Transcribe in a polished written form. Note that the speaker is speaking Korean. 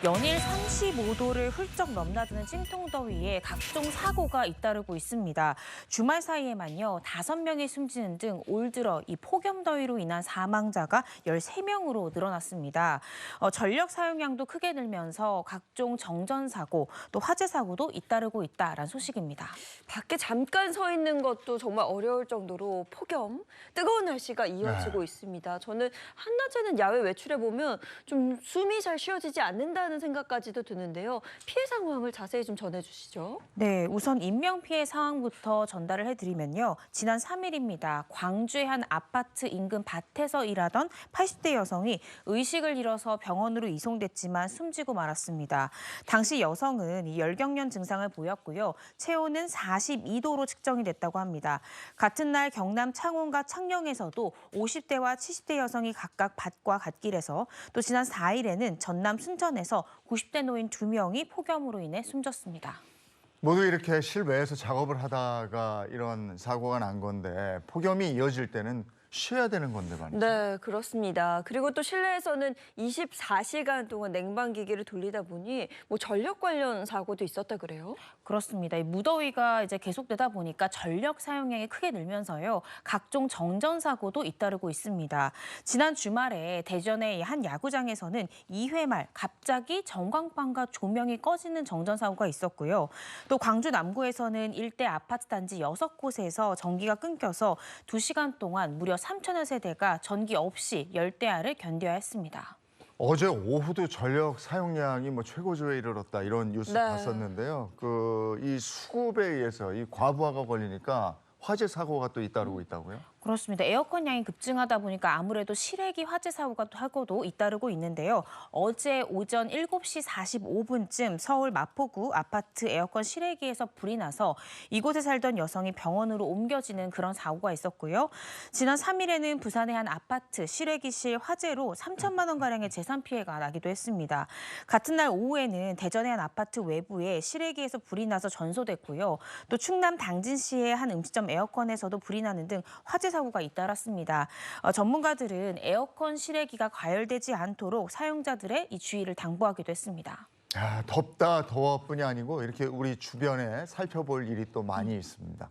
연일 35도를 훌쩍 넘나드는 찜통더위에 각종 사고가 잇따르고 있습니다. 주말 사이에만요, 5명이 숨지는 등 올 들어 이 폭염더위로 인한 사망자가 13명으로 늘어났습니다. 전력 사용량도 크게 늘면서 각종 정전사고, 또 화재 사고도 잇따르고 있다라는 소식입니다. 밖에 잠깐 서 있는 것도 정말 어려울 정도로 폭염, 뜨거운 날씨가 이어지고 있습니다. 저는 한낮에는 야외 외출해 보면 좀 숨이 잘 쉬어지지 않는다는 생각까지도 드는데요. 피해 상황을 자세히 좀 전해주시죠. 네, 우선 인명피해 상황부터 전달을 해드리면요. 지난 3일입니다. 광주의 한 아파트 인근 밭에서 일하던 80대 여성이 의식을 잃어서 병원으로 이송됐지만 숨지고 말았습니다. 당시 여성은 이 열경련 증상을 보였고요. 체온은 42도로 측정이 됐다고 합니다. 같은 날 경남 창원과 창녕에서도 50대와 70대 여성이 각각 밭과 갓길에서, 또 지난 4일에는 전남 순천에서 90대 노인 2명이 폭염으로 인해 숨졌습니다. 모두 이렇게 실외에서 작업을 하다가 이런 사고가 난 건데 폭염이 이어질 때는 쉬어야 되는 건데 말이죠. 네, 그렇습니다. 그리고 또 실내에서는 24시간 동안 냉방기기를 돌리다 보니 전력 관련 사고도 있었다 그래요? 그렇습니다. 이 무더위가 이제 계속되다 보니까 전력 사용량이 크게 늘면서요. 각종 정전 사고도 잇따르고 있습니다. 지난 주말에 대전의 한 야구장에서는 2회 말 갑자기 전광판과 조명이 꺼지는 정전 사고가 있었고요. 또 광주 남구에서는 일대 아파트 단지 6곳에서 전기가 끊겨서 2시간 동안 무려 3천여 세대가 전기 없이 열대야를 견뎌야 했습니다. 어제 오후도 전력 사용량이 최고조에 이르렀다 이런 뉴스 네. 봤었는데요. 이 수급에 의해서 이 과부하가 걸리니까 화재 사고가 또 잇따르고 있다고요? 그렇습니다. 에어컨 양이 급증하다 보니까 아무래도 실외기 화재 사고가 하고도 잇따르고 있는데요. 어제 오전 7시 45분쯤 서울 마포구 아파트 에어컨 실외기에서 불이 나서 이곳에 살던 여성이 병원으로 옮겨지는 그런 사고가 있었고요. 지난 3일에는 부산의 한 아파트 실외기실 화재로 3천만 원가량의 재산 피해가 나기도 했습니다. 같은 날 오후에는 대전의 한 아파트 외부에 실외기에서 불이 나서 전소됐고요. 또 충남 당진시의 한 음식점 에어컨에서도 불이 나는 등 화재 사고가 잇따랐습니다. 전문가들은 에어컨 실외기가 과열되지 않도록 사용자들의 이 주의를 당부하기도 했습니다. 덥다 더워뿐이 아니고 이렇게 우리 주변에 살펴볼 일이 또 많이 있습니다.